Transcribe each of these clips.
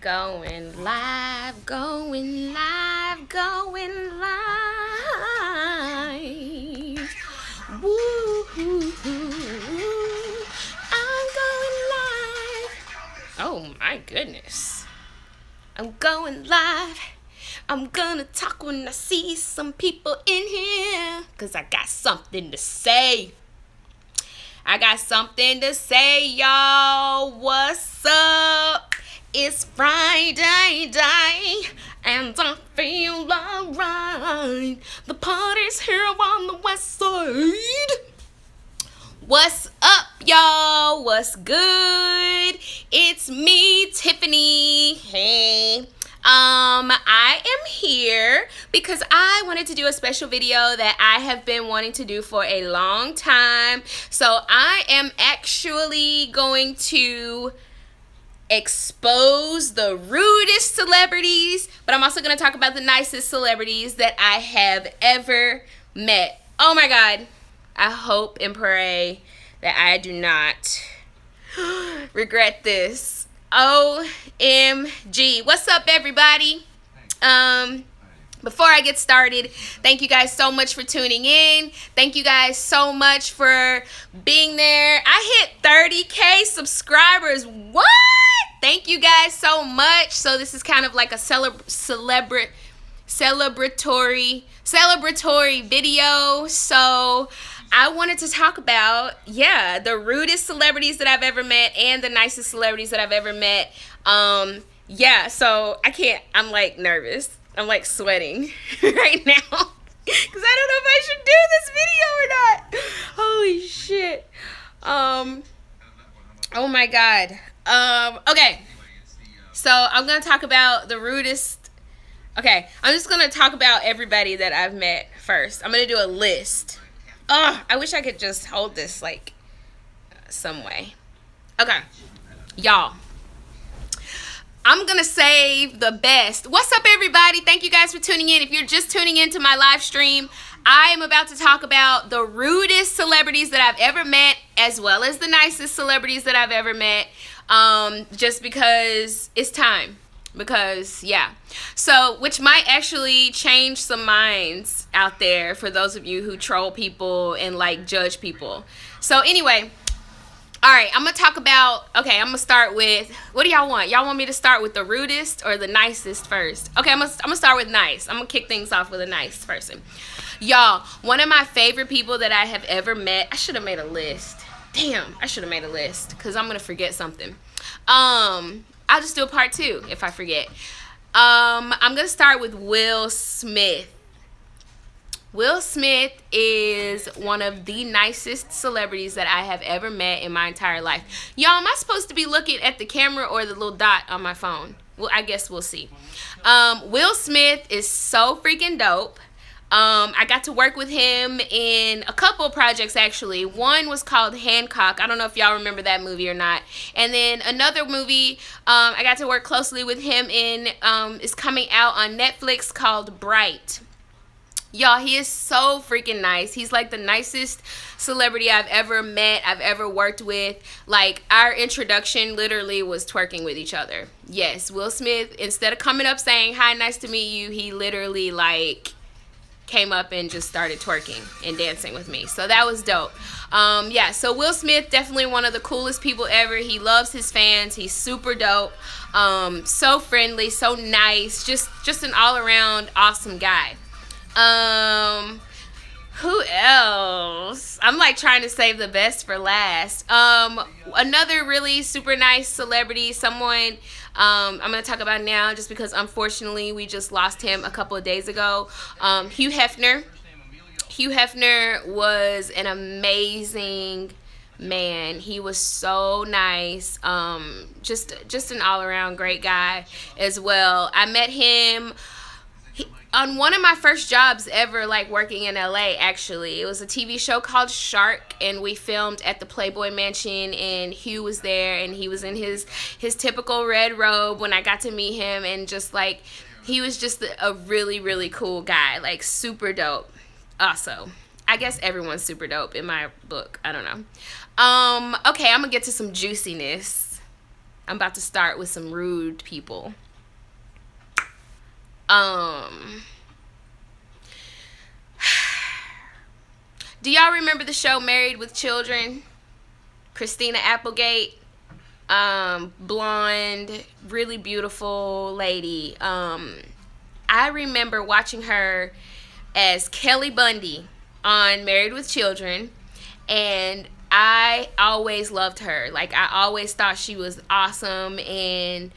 Going live, going live, going live. Woo, I'm going live. Oh my goodness. I'm going live. I'm gonna talk when I see some people in here, 'cause I got something to say. I got something to say, y'all. What's up? It's Friday day, and I feel alright. The party's here on the west side. What's up, y'all? What's good? It's me, Tiffany. Hey. I am here because I wanted to do a special video that I have been wanting to do for a long time. So I am actually going to expose the rudest celebrities, but I'm also going to talk about the nicest celebrities that I have ever met. Oh my God. I hope and pray that I do not regret this. OMG. What's up, everybody? Before I get started, thank you guys so much for tuning in. Thank you guys so much for being there. I hit 30K subscribers. What? Thank you guys so much. So this is kind of like a celebratory video. So I wanted to talk about, the rudest celebrities that I've ever met and the nicest celebrities that I've ever met. So I'm like nervous. I'm like sweating right now because I don't know if I should do this video or not. Holy shit. Oh my God. Okay. So I'm going to talk about the rudest. Okay. I'm just going to talk about everybody that I've met first. I'm going to do a list. I wish I could just hold this like some way. Okay. Y'all. I'm going to save the best. What's up, everybody? Thank you guys for tuning in. If you're just tuning into my live stream, I am about to talk about the rudest celebrities that I've ever met, as well as the nicest celebrities that I've ever met, just because it's time. So, which might actually change some minds out there for those of you who troll people and like judge people. So anyway, all right, I'm going to talk about, I'm going to start with, what do y'all want? Y'all want me to start with the rudest or the nicest first? Okay, I'm going to start with nice. I'm going to kick things off with a nice person. Y'all, one of my favorite people that I have ever met, I should have made a list. Damn, I should have made a list because I'm going to forget something. I'll just do a part 2 if I forget. I'm going to start with Will Smith. Will Smith is one of the nicest celebrities that I have ever met in my entire life. Y'all, am I supposed to be looking at the camera or the little dot on my phone? Well, I guess we'll see. Will Smith is so freaking dope. I got to work with him in a couple projects, actually. One was called Hancock. I don't know if y'all remember that movie or not. And then another movie I got to work closely with him in is coming out on Netflix called Bright. Y'all, he is so freaking nice. He's like the nicest celebrity I've ever met, I've ever worked with. Like, our introduction literally was twerking with each other. Yes, Will Smith, instead of coming up saying, "Hi, nice to meet you," he literally, like, came up and just started twerking and dancing with me. So that was dope. So Will Smith, definitely one of the coolest people ever. He loves his fans. He's super dope. So friendly, so nice. Just an all-around awesome guy. Who else? I'm like trying to save the best for last. Another really super nice celebrity, someone I'm going to talk about now just because unfortunately we just lost him a couple of days ago. Hugh Hefner. Hugh Hefner was an amazing man. He was so nice. Just an all-around great guy as well. I met him on one of my first jobs ever, like working in LA, actually. It was a TV show called Shark, and we filmed at the Playboy Mansion, and Hugh was there, and he was in his typical red robe when I got to meet him, and just like, he was just a really, really cool guy, like super dope. Also, I guess everyone's super dope in my book. I don't know. Okay, I'm gonna get to some juiciness. I'm about to start with some rude people. Do y'all remember the show Married with Children? Christina Applegate, blonde, really beautiful lady. I remember watching her as Kelly Bundy on Married with Children, and I always loved her. Like, I always thought she was awesome. And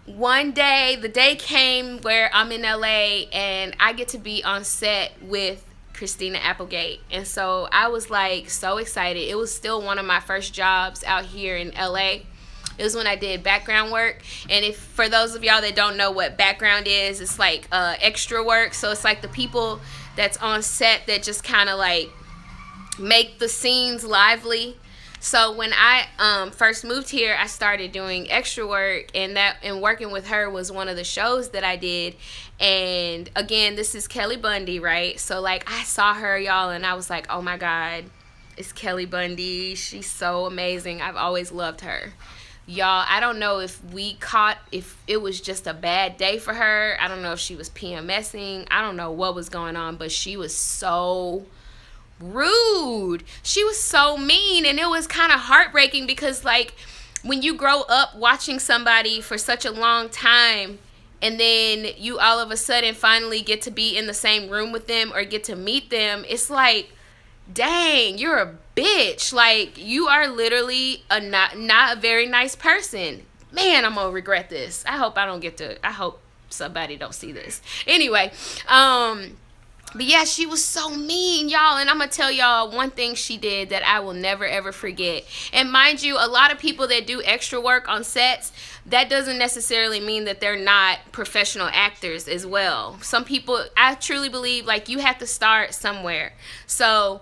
one day, the day came where I'm in LA and I get to be on set with Christina Applegate. And so I was like so excited. It was still one of my first jobs out here in LA. It was when I did background work. And if for those of y'all that don't know what background is, it's like extra work. So it's like the people that's on set that just kind of like make the scenes lively. So when I first moved here, I started doing extra work, and working with her was one of the shows that I did. And again, this is Kelly Bundy, right? So like I saw her, y'all, and I was like, oh my God, it's Kelly Bundy. She's so amazing. I've always loved her. Y'all, I don't know if it was just a bad day for her. I don't know if she was PMSing. I don't know what was going on, but she was so rude. She was so mean, and it was kind of heartbreaking because like when you grow up watching somebody for such a long time and then you all of a sudden finally get to be in the same room with them or get to meet them, it's like, dang, you're a bitch. Like, you are literally not a very nice person. Man, I'm gonna regret this. I hope somebody don't see this. Anyway, but yeah, she was so mean, y'all. And I'm going to tell y'all one thing she did that I will never, ever forget. And mind you, a lot of people that do extra work on sets, that doesn't necessarily mean that they're not professional actors as well. Some people, I truly believe, like, you have to start somewhere. So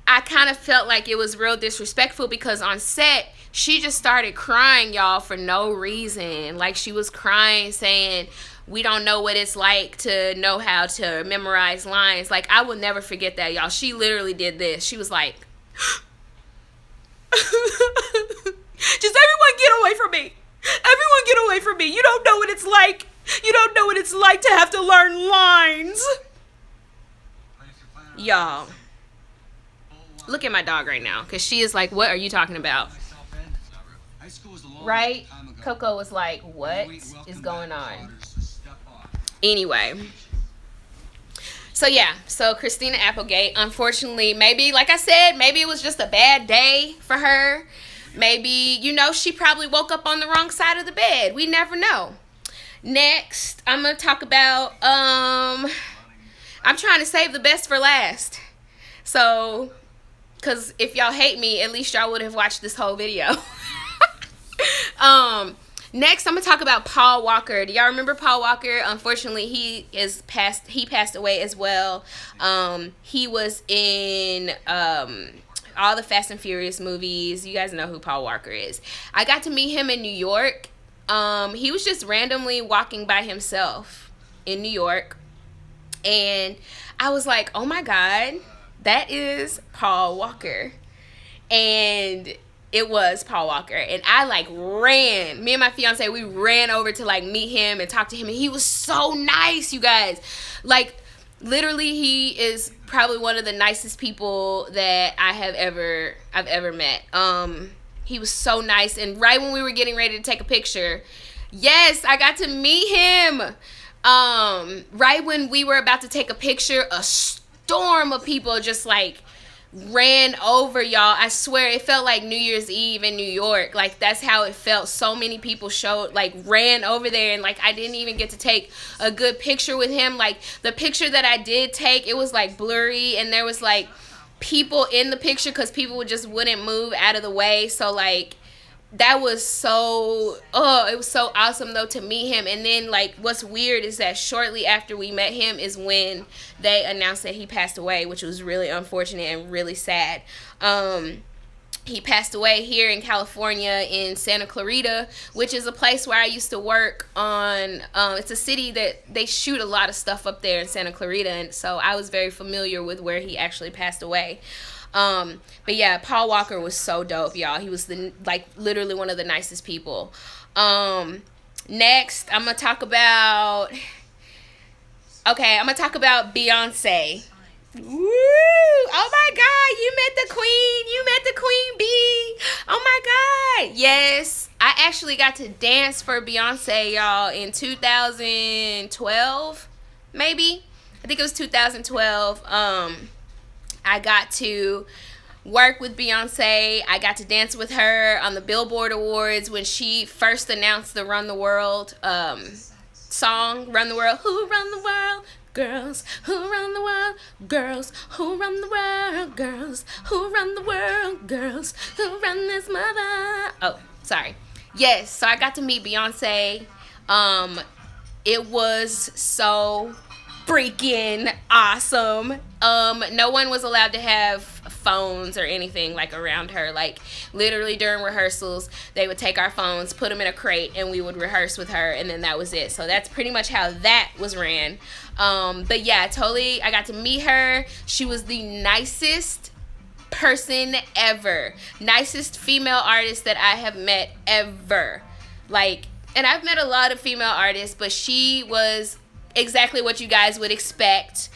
I kind of felt like it was real disrespectful because on set, she just started crying, y'all, for no reason. Like, she was crying, saying, we don't know what it's like to know how to memorize lines. Like, I will never forget that, y'all. She literally did this. She was like, just everyone get away from me. Everyone get away from me. You don't know what it's like. You don't know what it's like to have to learn lines. Y'all, look at my dog right now, because she is like, what are you talking about? Right? Coco was like, what is going on? Anyway, so Christina Applegate, unfortunately, maybe, like I said, maybe it was just a bad day for her. Maybe, she probably woke up on the wrong side of the bed. We never know. Next, I'm going to talk about, I'm trying to save the best for last. So, because if y'all hate me, at least y'all would have watched this whole video. Next, I'm going to talk about Paul Walker. Do y'all remember Paul Walker? Unfortunately, he passed away as well. He was in all the Fast and Furious movies. You guys know who Paul Walker is. I got to meet him in New York. He was just randomly walking by himself in New York. And I was like, oh my God, that is Paul Walker. And it was Paul Walker. And I ran. Me and my fiance, we ran over to meet him and talk to him. And he was so nice, you guys. Literally, he is probably one of the nicest people that I've ever met. He was so nice. And right when we were getting ready to take a picture, yes, I got to meet him. Right when we were about to take a picture, a storm of people just ran over, y'all. I swear it felt like New Year's Eve in New York. That's how it felt. So many people ran over there, and I didn't even get to take a good picture with him. The picture that I did take, it was blurry, and there was people in the picture because people just wouldn't move out of the way. So that was it was so awesome though to meet him. And then what's weird is that shortly after we met him is when they announced that he passed away, which was really unfortunate and really sad. He passed away here in California in Santa Clarita, which is a place where I used to work on. It's a city that they shoot a lot of stuff up there in Santa Clarita, and so I was very familiar with where he actually passed away. But yeah, Paul Walker was so dope, y'all. He was the like literally one of the nicest people. Next, I'm gonna talk about. Okay, I'm gonna talk about Beyonce. Woo! Oh my God, you met the queen. You met the queen bee. Oh my God. Yes, I actually got to dance for Beyonce, y'all, in 2012, maybe. I think it was 2012. I got to work with Beyonce. I got to dance with her on the Billboard Awards when she first announced the Run the World song. Run the World. Who run the world? Girls who run the world, girls who run the world, girls who run the world, girls who run this mother. Oh, sorry. Yes, so I got to meet Beyonce. It was so freaking awesome. No one was allowed to have phones or anything like around her. Like literally during rehearsals, they would take our phones, put them in a crate, and we would rehearse with her, and then that was it. So that's pretty much how that was ran. But yeah, totally, I got to meet her. She was the nicest person ever. Nicest female artist that I have met ever. Like, and I've met a lot of female artists, but she was exactly what you guys would expect.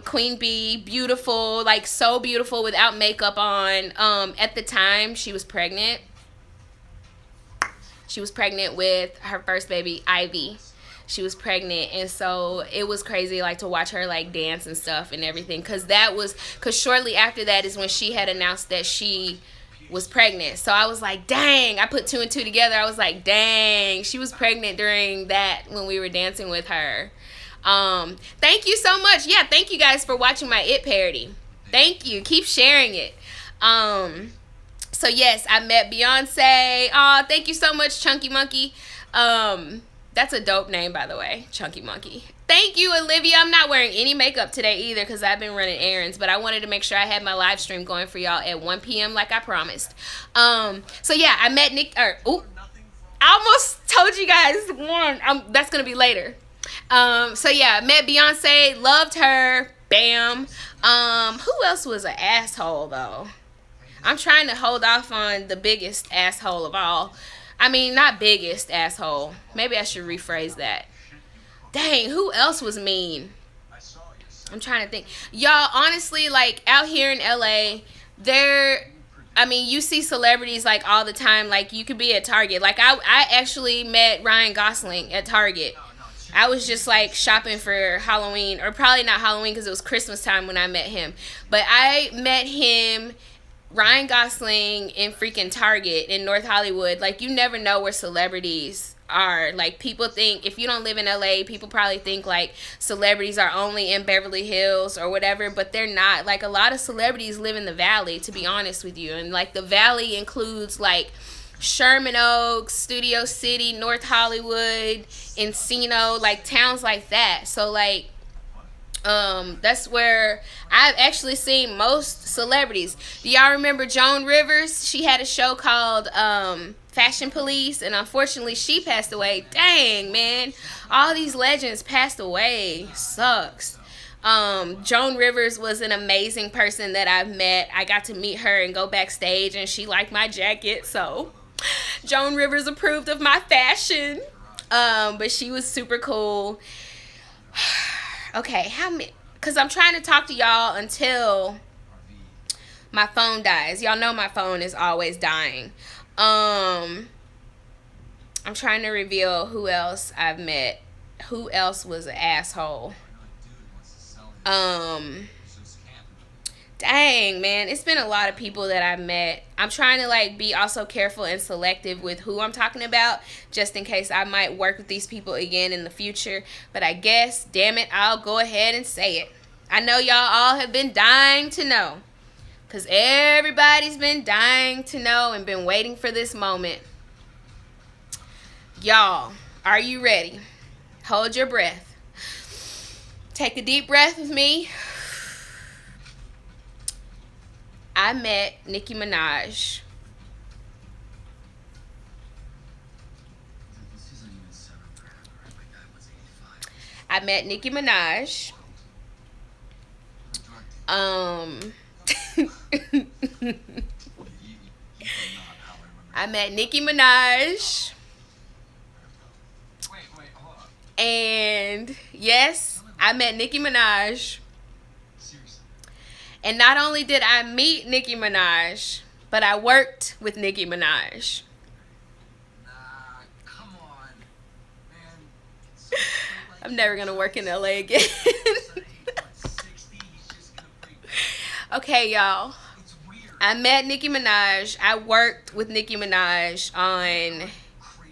Queen Bee, beautiful, like so beautiful without makeup on. At the time, she was pregnant. She was pregnant with her first baby, Ivy. She was pregnant, and so it was crazy, like to watch her like dance and stuff and everything, because shortly after that is when she had announced that she was pregnant. So I was like, dang, I put two and two together. I was like, dang, she was pregnant during that when we were dancing with her. Thank you so much. Yeah, thank you guys for watching my It parody. Thank you. Keep sharing it. So yes, I met Beyonce. Oh, thank you so much, Chunky Monkey. That's a dope name, by the way, Chunky Monkey. Thank you, Olivia. I'm not wearing any makeup today either because I've been running errands, but I wanted to make sure I had my live stream going for y'all at 1 p.m. like I promised. So yeah, I met I almost told you guys one. That's gonna be later. So yeah, I met Beyonce, loved her. Bam. Who else was an asshole though? I'm trying to hold off on the biggest asshole of all. I mean, not biggest asshole. Maybe I should rephrase that. Dang, who else was mean? I'm trying to think. Y'all, honestly, like, out here in LA, you see celebrities, like, all the time. Like, you could be at Target. Like, I actually met Ryan Gosling at Target. I was just, like, shopping for Halloween. Or probably not Halloween because it was Christmas time when I met him. But I met him, Ryan Gosling, in freaking Target in North Hollywood. Like, you never know where celebrities are. Like, people think, if you don't live in LA, people probably think like celebrities are only in Beverly Hills or whatever, but they're not. Like, a lot of celebrities live in the Valley, to be honest with you. And like, the Valley includes like Sherman Oaks, Studio City, North Hollywood, Encino, like towns like that. So like, that's where I've actually seen most celebrities. Do y'all remember Joan Rivers? She had a show called Fashion Police, and unfortunately she passed away. Dang, man, all these legends passed away. Sucks. Joan Rivers was an amazing person that I've met. I got to meet her and go backstage, and she liked my jacket, so Joan Rivers approved of my fashion. But she was super cool. Okay, because I'm trying to talk to y'all until my phone dies. Y'all know my phone is always dying. I'm trying to reveal who else I've met. Who else was an asshole? Dang, man, it's been a lot of people that I've met. I'm trying to like be also careful and selective with who I'm talking about, just in case I might work with these people again in the future. But I guess, damn it, I'll go ahead and say it. I know y'all all have been dying to know, because everybody's been dying to know and been waiting for this moment. Y'all, are you ready? Hold your breath. Take a deep breath with me. I met Nicki Minaj. I met Nicki Minaj. I met Nicki Minaj. And yes, I met Nicki Minaj. And not only did I meet Nicki Minaj, but I worked with Nicki Minaj. I'm never going to work in LA again. Okay, y'all. I met Nicki Minaj. I worked with Nicki Minaj on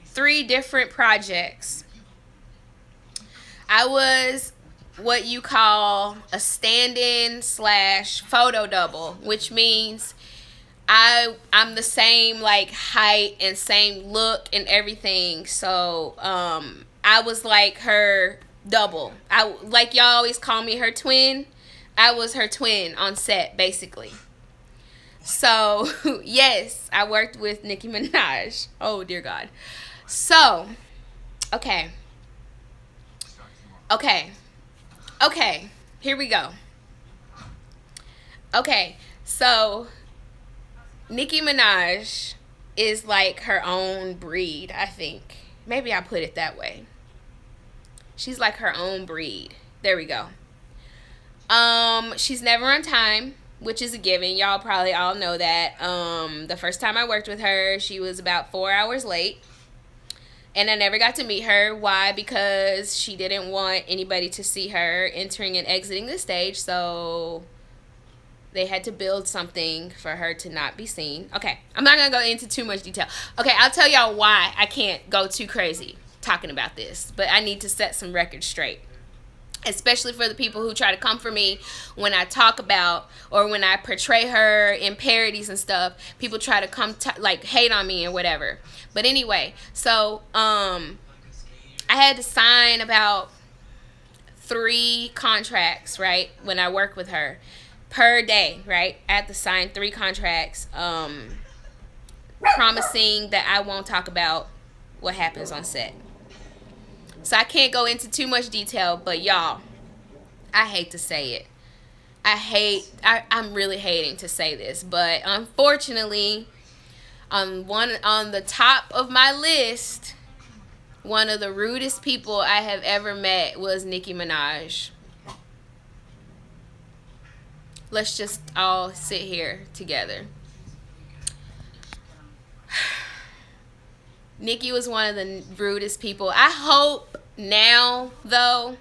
3 different projects. I was what you call a stand-in / photo double, which means I'm the same like height and same look and everything. So I was like her double. I like y'all always call me her twin. I was her twin on set basically. So yes, I worked with Nicki Minaj. Oh dear God. So okay. Here we go. Okay, so Nicki Minaj is like her own breed, I think. Maybe I put it that way. She's like her own breed. There we go. She's never on time, which is a given. Y'all probably all know that. The first time I worked with her, she was about 4 hours late. And I never got to meet her. Why? Because she didn't want anybody to see her entering and exiting the stage. So they had to build something for her to not be seen. Okay, I'm not going to go into too much detail. Okay, I'll tell y'all why I can't go too crazy talking about this. But I need to set some records straight. Especially for the people who try to come for me when I talk about or when I portray her in parodies and stuff. People try to come like hate on me or whatever. But anyway, so I had to sign about 3 contracts, right, when I work with her per day, right? I had to sign 3 contracts promising that I won't talk about what happens on set. So I can't go into too much detail, but y'all, I hate to say it. I'm really hating to say this, but unfortunately, on the top of my list, one of the rudest people I have ever met was Nicki Minaj. Let's just all sit here together. Nicki was one of the rudest people. I hope now, though.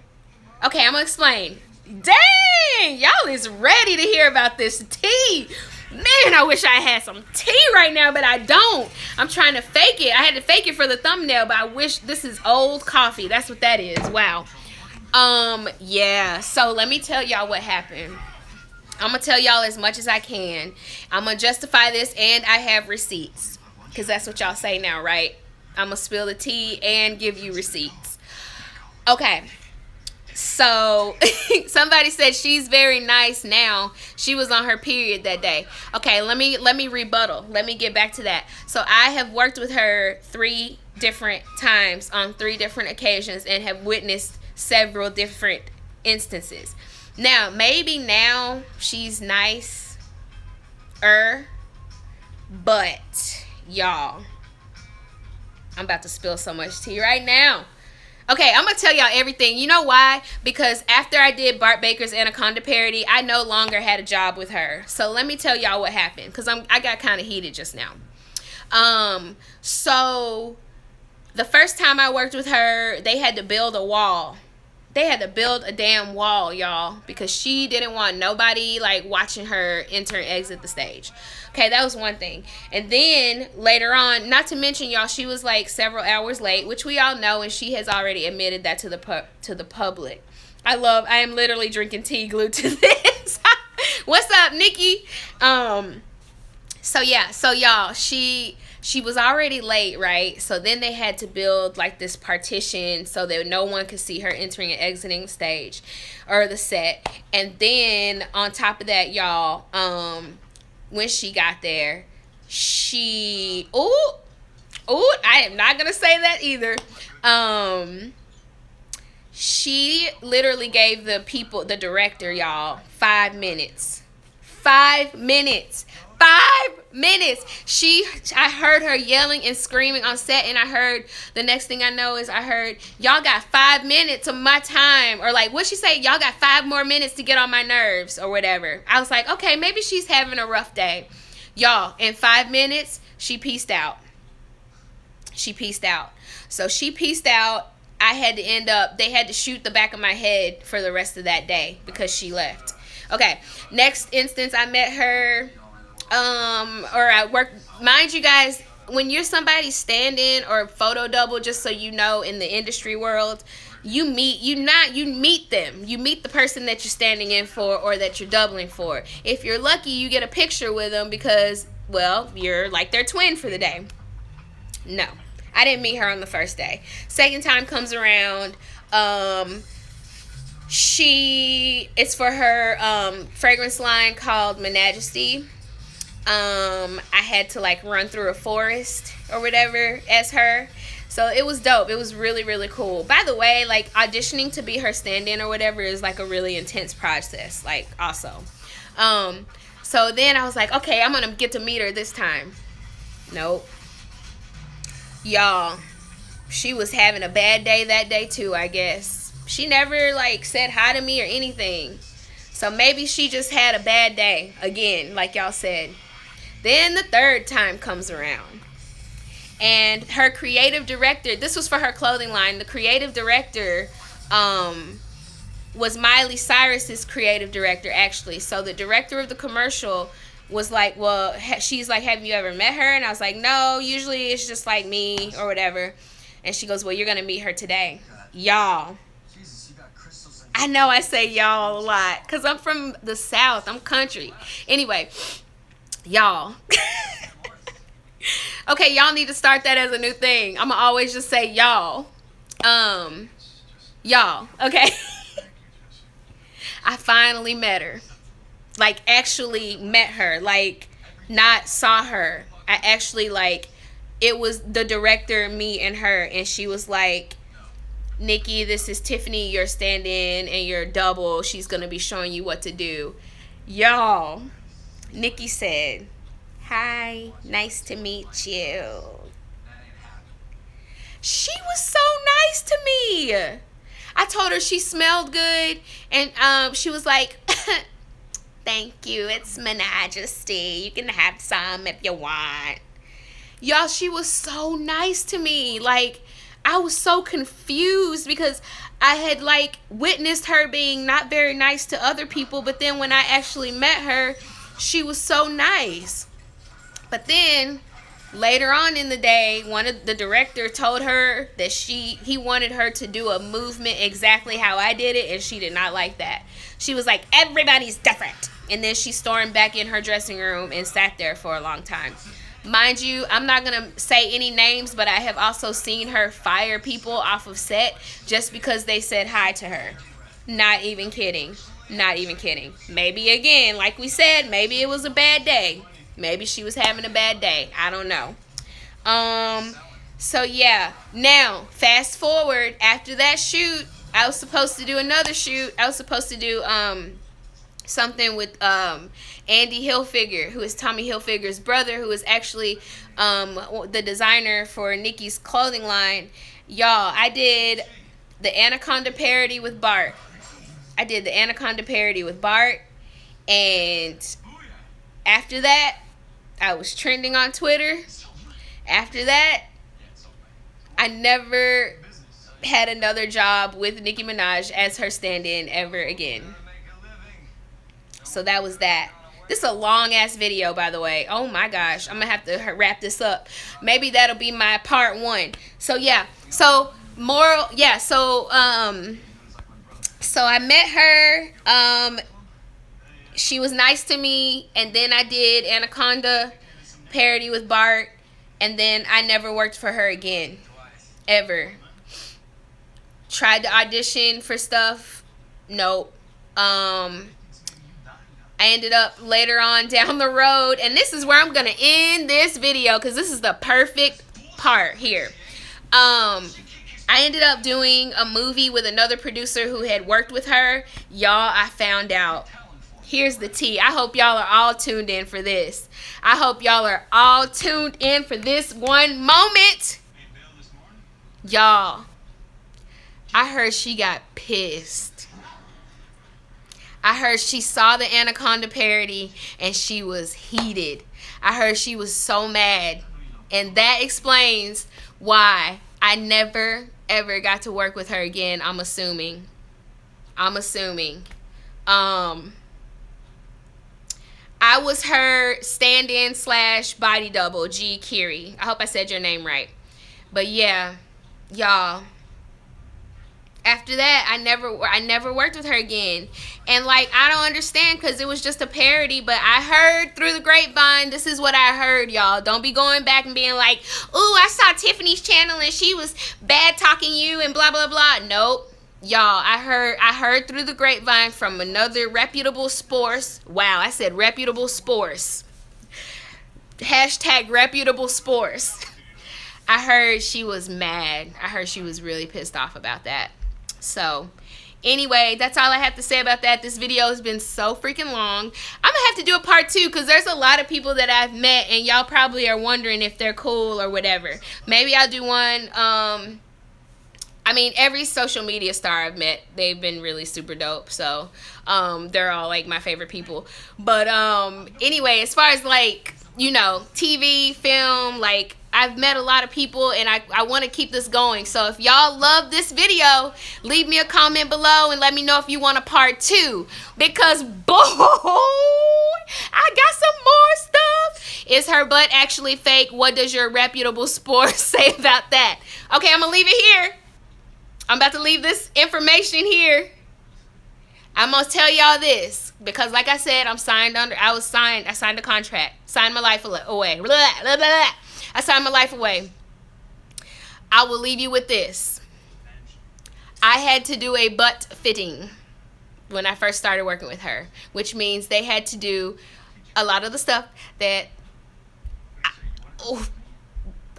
Okay, I'm going to explain. Dang! Y'all is ready to hear about this tea. Man, I wish I had some tea right now, but I don't. I'm trying to fake it. I had to fake it for the thumbnail, but I wish this is old coffee. That's what that is. Wow. Yeah. So let me tell y'all what happened. I'm going to tell y'all as much as I can. I'm going to justify this, and I have receipts. Because that's what y'all say now, right? I'm going to spill the tea and give you receipts. Okay. So, somebody said she's very nice now. She was on her period that day. Okay, let me rebuttal. Let me get back to that. So, I have worked with her 3 different times on 3 different occasions and have witnessed several different instances. Now, maybe now she's nicer, but y'all, I'm about to spill so much tea right now. Okay, I'm going to tell y'all everything. You know why? Because after I did Bart Baker's Anaconda parody, I no longer had a job with her. So let me tell y'all what happened, because I got kind of heated just now. So the first time I worked with her, they had to build a wall. They had to build a damn wall, y'all, because she didn't want nobody like watching her enter and exit the stage. Okay, that was one thing. And then later on, not to mention, y'all, she was like several hours late, which we all know, and she has already admitted that to the public. I am literally drinking tea glued to this. What's up, Nikki? So y'all, she was already late, right? So then they had to build like this partition so that no one could see her entering and exiting the stage or the set. And then on top of that, y'all, when she got there, I am not gonna say that either. She literally gave the director, y'all, 5 minutes. 5 minutes. 5 minutes. I heard her yelling and screaming on set, and I heard, the next thing I know is I heard, y'all got 5 minutes of my time, or like, what'd she say? Y'all got 5 more minutes to get on my nerves, or whatever. I was like, okay, maybe she's having a rough day. Y'all, in 5 minutes, she peaced out. She peaced out. So she peaced out. I had to they had to shoot the back of my head for the rest of that day because she left. Okay, next instance, I met her, or I worked, mind you guys, when you're somebody's stand-in or photo double, just so you know, in the industry world, you meet them. You meet the person that you're standing in for or that you're doubling for. If you're lucky, you get a picture with them because, well, you're like their twin for the day. No, I didn't meet her on the first day. Second time comes around, it's for her fragrance line called Nicest. I had to like run through a forest or whatever as her. So it was dope. It was really, really cool. By the way, like, auditioning to be her stand-in or whatever is like a really intense process, like, also. So then I was like, okay, I'm gonna get to meet her this time. Nope. Y'all, she was having a bad day that day too, I guess. She never like said hi to me or anything. So maybe she just had a bad day again, like y'all said. Then the third time comes around. And her creative director, this was for her clothing line. The creative director was Miley Cyrus's creative director, actually. So the director of the commercial was like, well, she's like, have you ever met her? And I was like, no, usually it's just like me or whatever. And she goes, well, you're going to meet her today. Y'all. I know I say y'all a lot because I'm from the South. I'm country. Anyway, y'all. Okay, y'all need to start that as a new thing. I'm going to always just say y'all. Y'all. Okay. I finally met her. Like, actually met her. Like, not saw her. I actually, like, it was the director, me, and her. And she was like, Nicki, this is Tiffany, your stand-in and your double. She's going to be showing you what to do. Y'all, Nicki said, hi, nice to meet you. She was so nice to me. I told her she smelled good, and she was like, thank you, it's my Majesty. You can have some if you want. Y'all, she was so nice to me. Like, I was so confused because I had like witnessed her being not very nice to other people, but then when I actually met her, she was so nice. But then later on in the day, one of the director told her that he wanted her to do a movement exactly how I did it, and she did not like that. She was like, everybody's different. And then she stormed back in her dressing room and sat there for a long time. Mind you, I'm not going to say any names, but I have also seen her fire people off of set just because they said hi to her. Not even kidding. Not even kidding. Maybe, again, like we said, maybe it was a bad day. Maybe she was having a bad day. I don't know. So, yeah. Now, fast forward. After that shoot, I was supposed to do another shoot. I was supposed to do something with Andy Hilfiger, who is Tommy Hilfiger's brother, who is actually the designer for Nicki's clothing line. Y'all, I did the Anaconda parody with Bart. And after that, I was trending on Twitter. After that, I never had another job with Nicki Minaj as her stand-in ever again. So that was that. This is a long-ass video, by the way. Oh, my gosh. I'm going to have to wrap this up. Maybe that'll be my part 1. So, yeah. So, moral. Yeah, so I met her. She was nice to me. And then I did Anaconda parody with Bart. And then I never worked for her again. Ever. Tried to audition for stuff. Nope. I ended up later on down the road, and this is where I'm going to end this video because this is the perfect part here. I ended up doing a movie with another producer who had worked with her. Y'all, I found out Here's the tea. I hope y'all are all tuned in for this. I hope y'all are all tuned in for this one moment. Y'all, I heard she got pissed. I heard she saw the Anaconda parody and she was heated. I heard she was so mad. And that explains why I never, ever got to work with her again, I'm assuming. I was her stand-in / body double, G. Kiri. I hope I said your name right. But yeah, y'all. After that, I never worked with her again. And like, I don't understand because it was just a parody, but I heard through the grapevine, this is what I heard, y'all. Don't be going back and being like, ooh, I saw Tiffany's channel and she was bad talking you and blah, blah, blah. Nope. Y'all, I heard through the grapevine from another reputable source. Wow, I said reputable source. # reputable source. I heard she was mad. I heard she was really pissed off about that. So, anyway, that's all I have to say about that. This video has been so freaking long. I'm going to have to do a part 2 because there's a lot of people that I've met and y'all probably are wondering if they're cool or whatever. Maybe I'll do one. I mean, every social media star I've met, they've been really super dope. So, they're all like my favorite people. But anyway, as far as like, you know, TV, film, like, I've met a lot of people and I want to keep this going. So if y'all love this video, leave me a comment below and let me know if you want a part 2. Because, boy, I got some more stuff. Is her butt actually fake? What does your reputable source say about that? Okay, I'm going to leave it here. I'm about to leave this information here. I'm going to tell y'all this. Because like I said, I signed a contract. Signed my life away. Blah, blah, blah, blah. I signed my life away. I will leave you with this. I had to do a butt fitting when I first started working with her, which means they had to do a lot of the stuff that...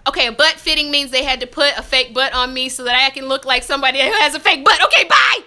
Okay, a butt fitting means they had to put a fake butt on me so that I can look like somebody who has a fake butt. Okay, bye!